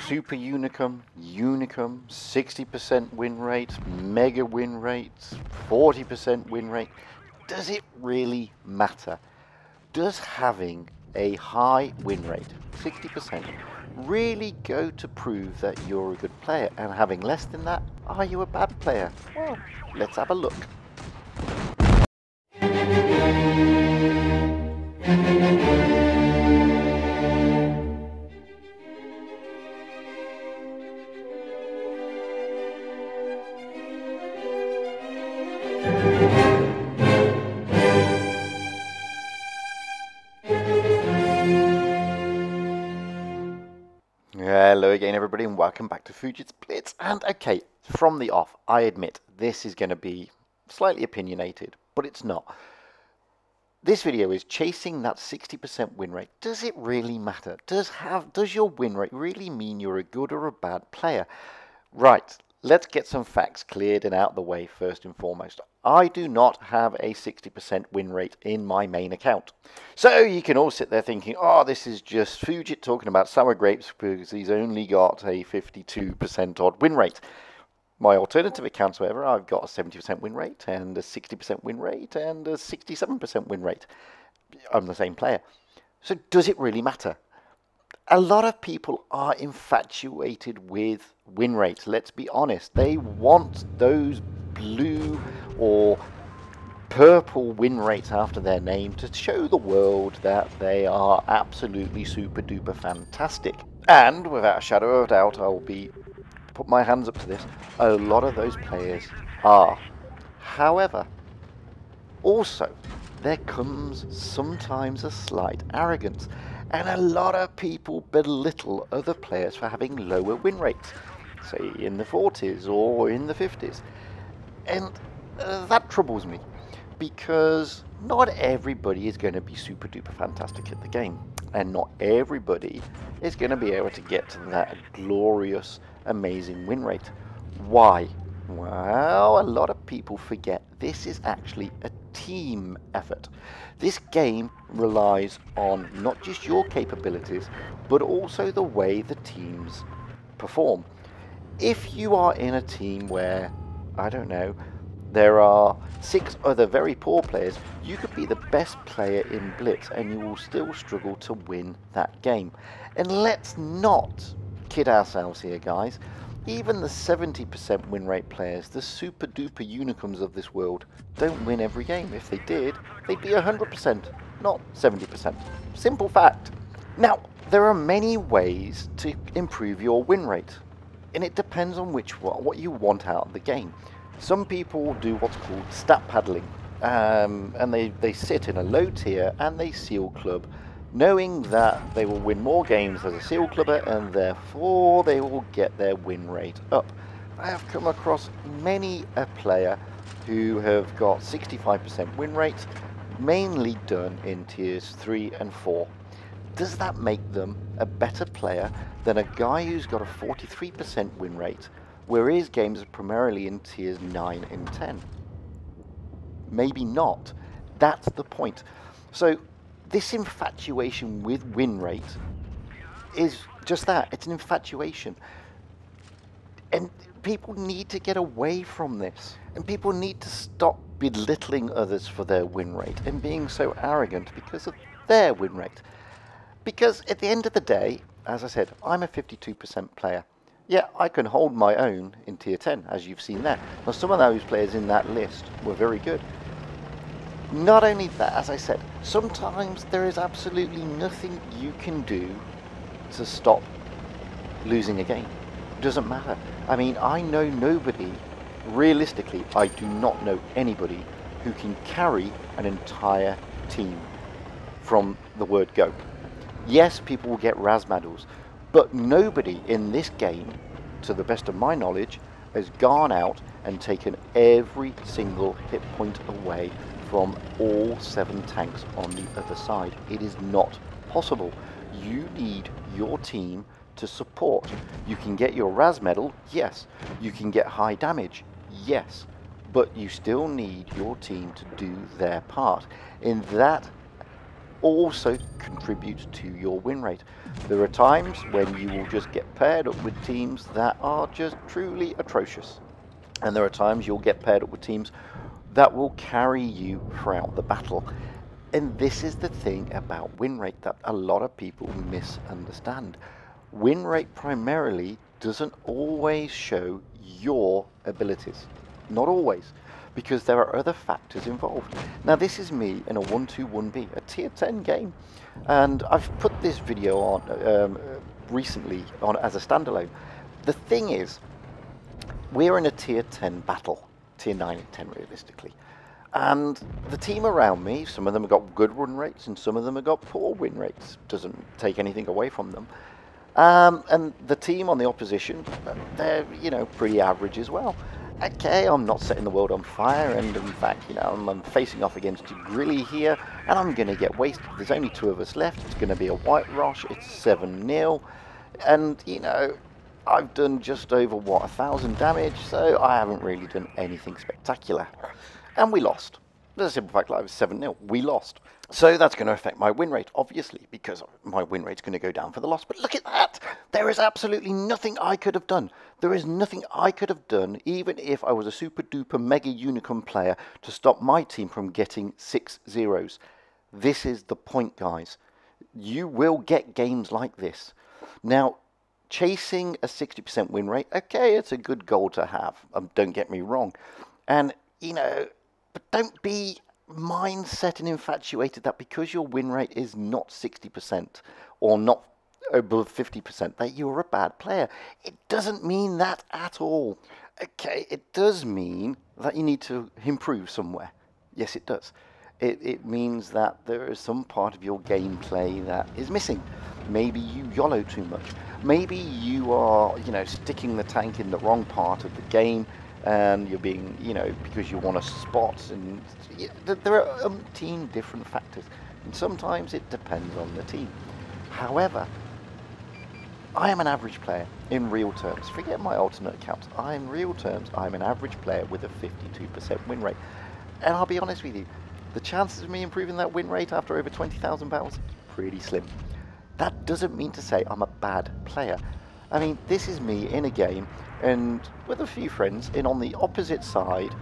Super Unicum, Unicum, 60% win rate, Mega win rate, 40% win rate. Does it really matter? Does having a high win rate, 60%, really go to prove that you're a good player? And having less than that, are you a bad player? Well, let's have a look. Hello again everybody and welcome back to Fujit's Blitz. And okay, from the off, I admit this is going to be slightly opinionated, but it's not. This video is chasing that 60% win rate. Does it really matter? Does your win rate really mean you're a good or a bad player? Right, let's get some facts cleared and out the way first and foremost. I do not have a 60% win rate in my main account. So you can all sit there thinking, oh, this is just Fujit talking about sour grapes because he's only got a 52% odd win rate. My alternative accounts, however, I've got a 70% win rate and a 60% win rate and a 67% win rate. I'm the same player. So does it really matter? A lot of people are infatuated with win rates, let's be honest. They want those blue or purple win rates after their name to show the world that they are absolutely super duper fantastic. And without a shadow of a doubt, I'll put my hands up to this, a lot of those players are. However, also there comes sometimes a slight arrogance, and a lot of people belittle other players for having lower win rates, say in the 40s or in the 50s. And that troubles me, because not everybody is going to be super duper fantastic at the game, and not everybody is going to be able to get to that glorious, amazing win rate. Why? Well, a lot of people forget this is actually a team effort. This game relies on not just your capabilities, but also the way the teams perform. If you are in a team where, I don't know, there are 6 other very poor players, you could be the best player in Blitz and you will still struggle to win that game. And let's not kid ourselves here, guys. Even the 70% win rate players, the super duper unicums of this world, don't win every game. If they did, they'd be 100%, not 70%. Simple fact. Now, there are many ways to improve your win rate, and it depends on what you want out of the game. Some people do what's called stat paddling, and they sit in a low tier and they seal club, knowing that they will win more games as a seal clubber and therefore they will get their win rate up. I have come across many a player who have got 65% win rates, mainly done in tiers 3 and 4. Does that make them a better player than a guy who's got a 43% win rate, where his games are primarily in tiers 9 and 10? Maybe not. That's the point. So this infatuation with win rate is just that. It's an infatuation. And people need to get away from this. And people need to stop belittling others for their win rate and being so arrogant because of their win rate. Because at the end of the day, as I said, I'm a 52% player. Yeah, I can hold my own in tier 10, as you've seen there. Now, some of those players in that list were very good. Not only that, as I said, sometimes there is absolutely nothing you can do to stop losing a game. It doesn't matter. I mean, I know nobody, realistically, I do not know anybody who can carry an entire team from the word go. Yes, people will get Raz medals, but nobody in this game, to the best of my knowledge, has gone out and taken every single hit point away from all 7 tanks on the other side. It is not possible. You need your team to support. You can get your Raz medal, yes. You can get high damage, yes. But you still need your team to do their part. In that also contributes to your win rate. There are times when you will just get paired up with teams that are just truly atrocious. And there are times you'll get paired up with teams that will carry you throughout the battle. And this is the thing about win rate that a lot of people misunderstand. Win rate primarily doesn't always show your abilities. Not always, because there are other factors involved. Now this is me in a 1-2-1B, a tier 10 game. And I've put this video on recently on as a standalone. The thing is, we're in a tier 10 battle, tier 9 and 10 realistically. And the team around me, some of them have got good win rates and some of them have got poor win rates. Doesn't take anything away from them. And the team on the opposition, they're, you know, pretty average as well. Okay, I'm not setting the world on fire, and in fact, you know, I'm facing off against Grilly here, and I'm going to get wasted. There's only 2 of us left. It's going to be a whitewash. It's 7-0, and, you know, I've done just over, what, 1,000 damage, so I haven't really done anything spectacular. And we lost. The simple fact that I was 7-0. We lost. So that's going to affect my win rate, obviously, because my win rate's going to go down for the loss. But look at that! There is absolutely nothing I could have done. There is nothing I could have done, even if I was a super-duper mega unicorn player, to stop my team from getting 6 zeros. This is the point, guys. You will get games like this. Now, chasing a 60% win rate, okay, it's a good goal to have. Don't get me wrong. And, you know, but don't be mindset and infatuated that because your win rate is not 60% or not above 50% that you're a bad player. It doesn't mean that at all. Okay, it does mean that you need to improve somewhere. Yes, it does. It means that there is some part of your gameplay that is missing. Maybe you YOLO too much. Maybe you are, you know, sticking the tank in the wrong part of the game, and you're being, you know, because you want to spot, and there are umpteen different factors, and sometimes it depends on the team. However, I am an average player in real terms. Forget my alternate accounts. In real terms, I'm an average player with a 52% win rate. And I'll be honest with you, the chances of me improving that win rate after over 20,000 battles, pretty slim. That doesn't mean to say I'm a bad player. I mean, this is me in a game and with a few friends, and on the opposite side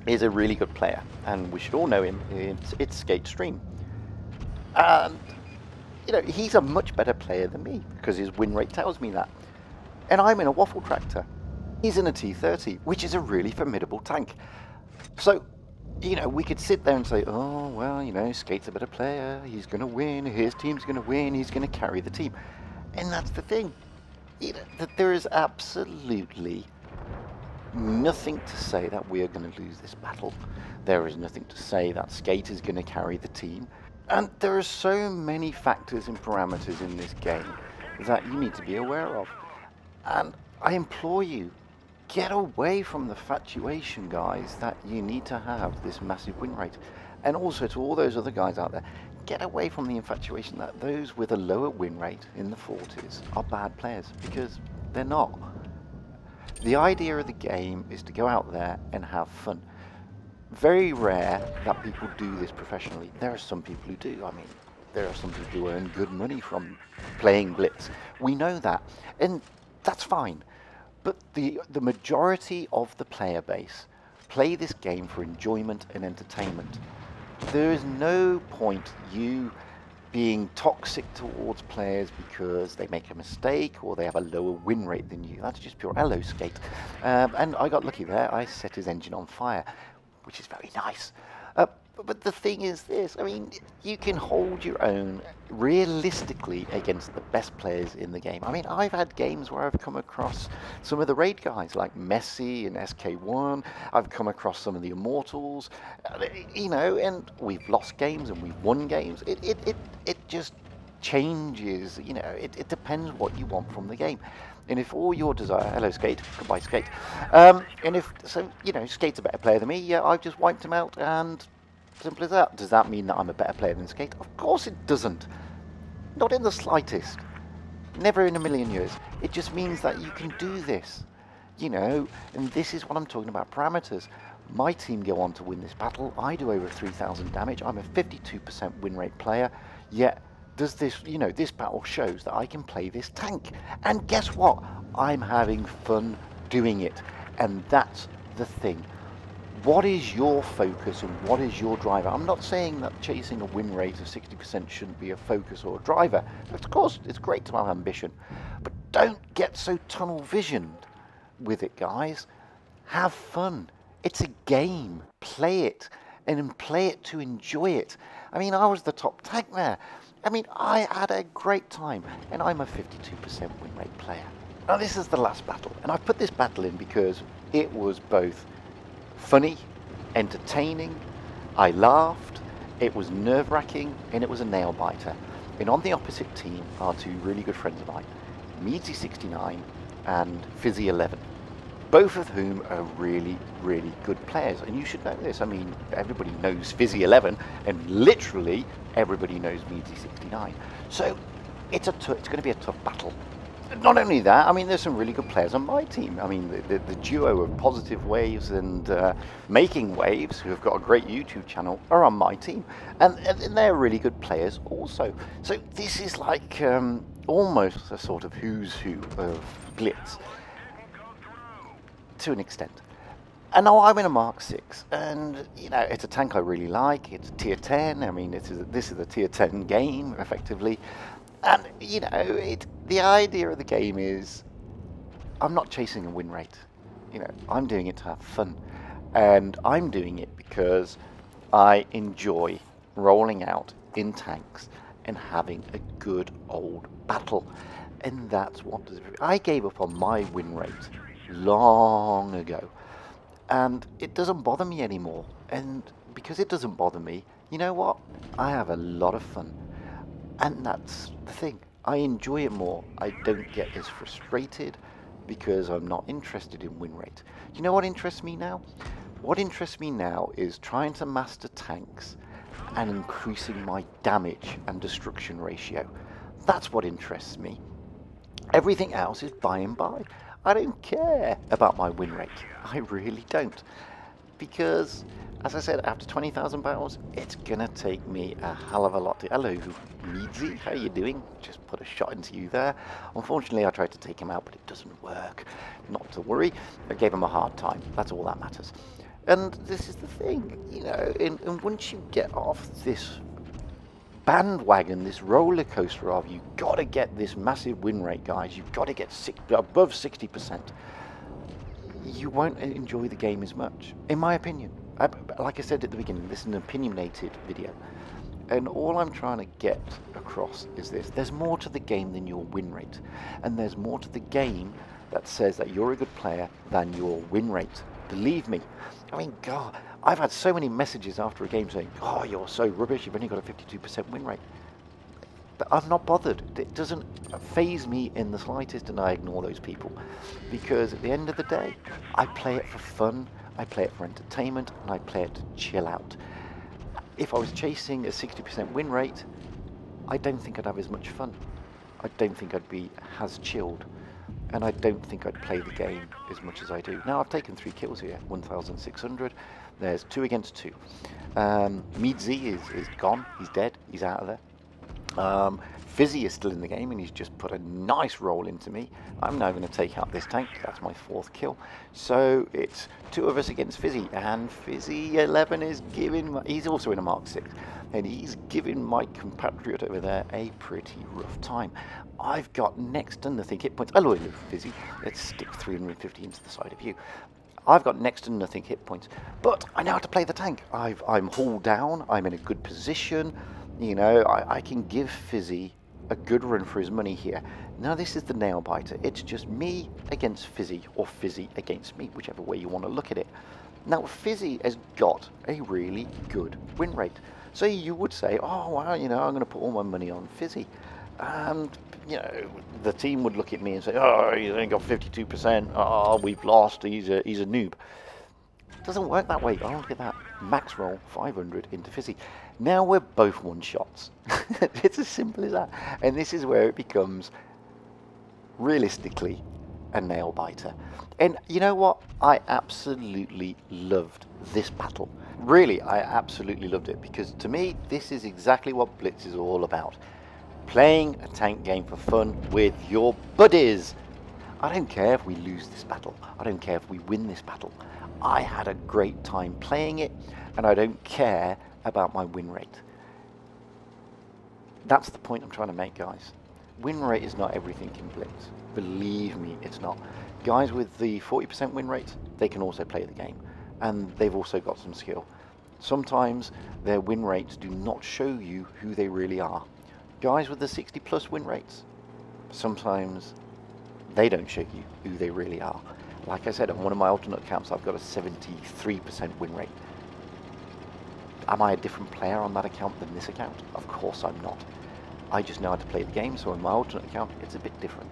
is a really good player, and we should all know him. It's Skate Stream. And, you know, he's a much better player than me because his win rate tells me that. And I'm in a waffle tractor. He's in a T30, which is a really formidable tank. So, you know, we could sit there and say, oh, well, you know, Skate's a better player. He's going to win. His team's going to win. He's going to carry the team. And that's the thing. You know, that there is absolutely nothing to say that we are going to lose this battle. There is nothing to say that Skate is going to carry the team. And there are so many factors and parameters in this game that you need to be aware of. And I implore you, get away from the fatuation, guys, that you need to have this massive win rate. And also to all those other guys out there, get away from the infatuation that those with a lower win rate in the 40s are bad players, because they're not. The idea of the game is to go out there and have fun. Very rare that people do this professionally. There are some people who do. I mean, there are some people who earn good money from playing Blitz. We know that, and that's fine. But the majority of the player base play this game for enjoyment and entertainment. There is no point you being toxic towards players because they make a mistake or they have a lower win rate than you. That's just pure hello, Skate. And I got lucky there. I set his engine on fire, which is very nice. But the thing is this, I mean, you can hold your own realistically against the best players in the game. I mean, I've had games where I've come across some of the raid guys like Messi and SK1. I've come across some of the Immortals, you know, and we've lost games and we've won games. It just changes, you know, it depends what you want from the game. And if all your desire, hello Skate, goodbye Skate, and if, so, you know, Skate's a better player than me, yeah, I've just wiped him out, and simple as that. Does that mean that I'm a better player than Skate? Of course it doesn't. Not in the slightest. Never in a million years. It just means that you can do this, you know, and this is what I'm talking about, parameters. My team go on to win this battle. I do over 3,000 damage. I'm a 52% win rate player. Yet, does this, this battle shows that I can play this tank. And guess what? I'm having fun doing it. And that's the thing. What is your focus and what is your driver? I'm not saying that chasing a win rate of 60% shouldn't be a focus or a driver. Of course, it's great to have ambition. But don't get so tunnel visioned with it, guys. Have fun. It's a game. Play it. And play it to enjoy it. I mean, I was the top tank there. I mean, I had a great time. And I'm a 52% win rate player. Now, this is the last battle. And I put this battle in because it was both funny, entertaining, I laughed, it was nerve-wracking, and it was a nail-biter. And on the opposite team are two really good friends of mine, Meadsy69 and Fizzy11, both of whom are really, really good players. And you should know this. I mean, everybody knows Fizzy11, and literally everybody knows Meadsy69. So it's going to be a tough battle. Not only that, I mean, there's some really good players on my team. I mean, the duo of Positive Waves and Making Waves, who have got a great YouTube channel, are on my team. And they're really good players also. So this is like almost a sort of who's who of Blitz, to an extent. And now I'm in a Mark 6, and, it's a tank I really like. It's tier 10. I mean, this is a tier 10 game, effectively. And, the idea of the game is I'm not chasing a win rate. I'm doing it to have fun. And I'm doing it because I enjoy rolling out in tanks and having a good old battle. And that's what I gave up on my win rate long ago. And it doesn't bother me anymore. And because it doesn't bother me, you know what? I have a lot of fun. And that's the thing. I enjoy it more. I don't get as frustrated because I'm not interested in win rate. You know what interests me now? What interests me now is trying to master tanks and increasing my damage and destruction ratio. That's what interests me. Everything else is by and by. I don't care about my win rate. I really don't. Because, as I said, after 20,000 battles, it's going to take me a hell of a lot to... Hello, Meadsy, how are you doing? Just put a shot into you there. Unfortunately, I tried to take him out, but it doesn't work. Not to worry. I gave him a hard time. That's all that matters. And this is the thing, and once you get off this bandwagon, this roller coaster of you've got to get this massive win rate, guys, you've got to get above 60%, you won't enjoy the game as much, in my opinion. Like I said at the beginning, this is an opinionated video, and all I'm trying to get across is this: there's more to the game than your win rate, and there's more to the game that says that you're a good player than your win rate. Believe me. I mean, God, I've had so many messages after a game saying, oh, you're so rubbish, you've only got a 52% win rate. But I'm not bothered. It doesn't faze me in the slightest, and I ignore those people. Because at the end of the day, I play it for fun, I play it for entertainment, and I play it to chill out. If I was chasing a 60% win rate, I don't think I'd have as much fun. I don't think I'd be as chilled. And I don't think I'd play the game as much as I do. Now, I've taken 3 kills here, 1,600. There's 2 against 2. Meadsy is gone. He's dead. He's out of there. Fizzy is still in the game, and he's just put a nice roll into me. I'm now going to take out this tank. That's my 4th kill. So it's 2 of us against Fizzy, and Fizzy11 is giving... He's also in a Mark 6, and he's giving my compatriot over there a pretty rough time. I've got next to nothing hit points. Hello, Fizzy. Let's stick 350 into the side of you. I've got next to nothing hit points, but I know how to play the tank. I'm hauled down. I'm in a good position. I can give Fizzy a good run for his money here. Now this is the nail biter. It's just me against Fizzy, or Fizzy against me, whichever way you want to look at it. Now Fizzy has got a really good win rate. So you would say, oh wow, I'm going to put all my money on Fizzy. And, the team would look at me and say, oh, he's only got 52%. Oh, we've lost. He's a noob. It doesn't work that way. Oh, look at that. Max roll 500 into Fizzy. Now we're both one-shots. It's as simple as that. And this is where it becomes, realistically, a nail biter. And you know what? I absolutely loved this battle. Really, I absolutely loved it, because to me, this is exactly what Blitz is all about. Playing a tank game for fun with your buddies. I don't care if we lose this battle. I don't care if we win this battle. I had a great time playing it, and I don't care about my win rate. That's the point I'm trying to make, guys. Win rate is not everything in Blitz. Believe me, it's not. Guys with the 40% win rate, they can also play the game, and they've also got some skill. Sometimes their win rates do not show you who they really are. Guys with the 60+ win rates, sometimes they don't show you who they really are. Like I said, on one of my alternate accounts, I've got a 73% win rate. Am I a different player on that account than this account? Of course I'm not. I just know how to play the game, so on my alternate account, it's a bit different.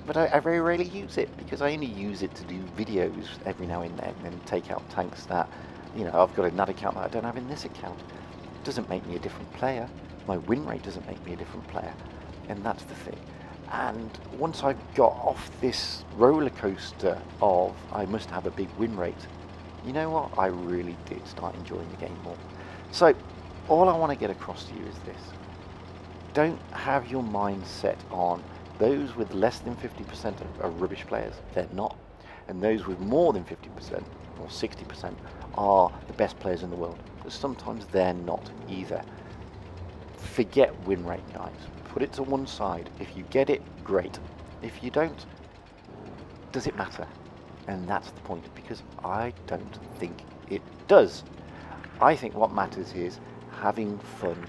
But I very rarely use it, because I only use it to do videos every now and then and take out tanks that, you know, I've got in that account that I don't have in this account. It doesn't make me a different player. My win rate doesn't make me a different player. And that's the thing. And once I got off this roller coaster of I must have a big win rate, you know what? I really did start enjoying the game more. So all I want to get across to you is this. Don't have your mind set on those with less than 50% are rubbish players. They're not. And those with more than 50% or 60% are the best players in the world. But sometimes they're not either. Forget win rate, guys. Put it to one side. If you get it, great. If you don't, does it matter? And that's the point, because I don't think it does. I think what matters is having fun,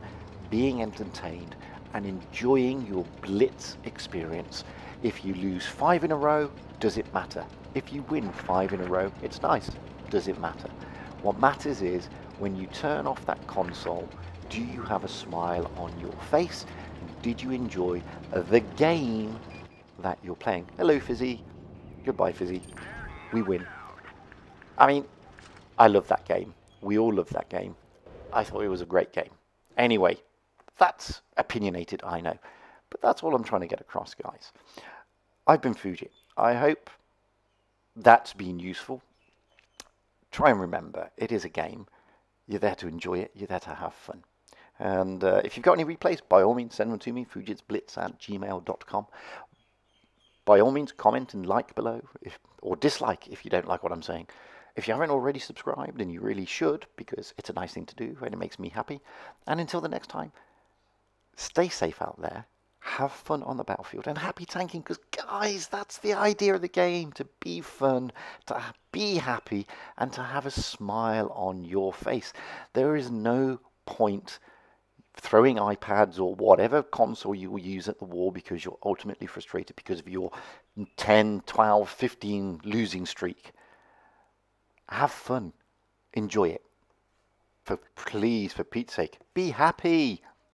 being entertained, and enjoying your Blitz experience. If you lose 5 in a row, does it matter? If you win 5 in a row, it's nice. Does it matter? What matters is when you turn off that console, do you have a smile on your face? Did you enjoy the game that you're playing? Hello, Fizzy. Goodbye, Fizzy. We win. I mean, I love that game. We all love that game. I thought it was a great game. Anyway, that's opinionated, I know. But that's all I'm trying to get across, guys. I've been Fujit. I hope that's been useful. Try and remember, it is a game. You're there to enjoy it. You're there to have fun. And if you've got any replays, by all means, send them to me, fujitsblitz@gmail.com. By all means, comment and like below, or dislike if you don't like what I'm saying. If you haven't already subscribed, and you really should, because it's a nice thing to do, and it makes me happy. And until the next time, stay safe out there, have fun on the battlefield, and happy tanking, because guys, that's the idea of the game, to be fun, to be happy, and to have a smile on your face. There is no point throwing iPads or whatever console you will use at the wall because you're ultimately frustrated because of your 10, 12, 15 losing streak. Have fun. Enjoy it. Please, for Pete's sake, be happy.